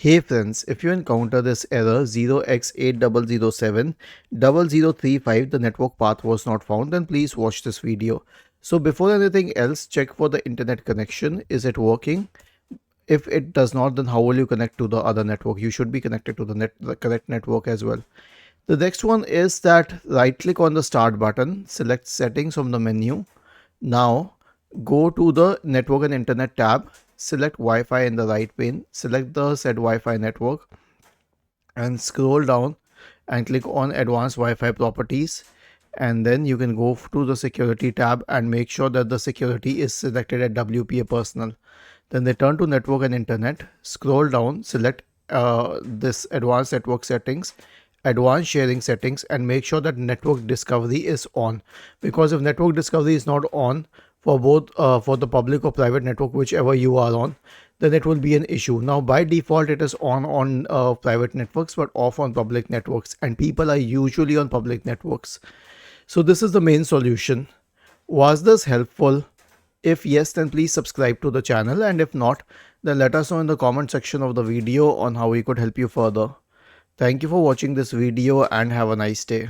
Hey friends, if you encounter this error 0x80070035, the network path was not found, then please watch this video. So before anything else, check for the internet connection. Is it working? If it does not, then how will you connect to the other network? You should be connected to the correct network as well. The next one is that right click on the start button, select settings from the menu. Now go to the network and internet tab, select Wi-Fi in the right pane, select the said Wi-Fi network and scroll down and click on advanced Wi-Fi properties, and then you can go to the security tab and make sure that the security is selected at WPA personal. Then return to network and internet, scroll down, select this advanced network settings, advanced sharing settings, and make sure that network discovery is on, because if network discovery is not on for both for the public or private network, whichever you are on, then it will be an issue. Now by default it is on private networks but off on public networks, and people are usually on public networks. So this is the main solution. Was this helpful? If yes, then please subscribe to the channel, and if not, then let us know in the comment section of the video on how we could help you further. Thank you for watching this video and have a nice day.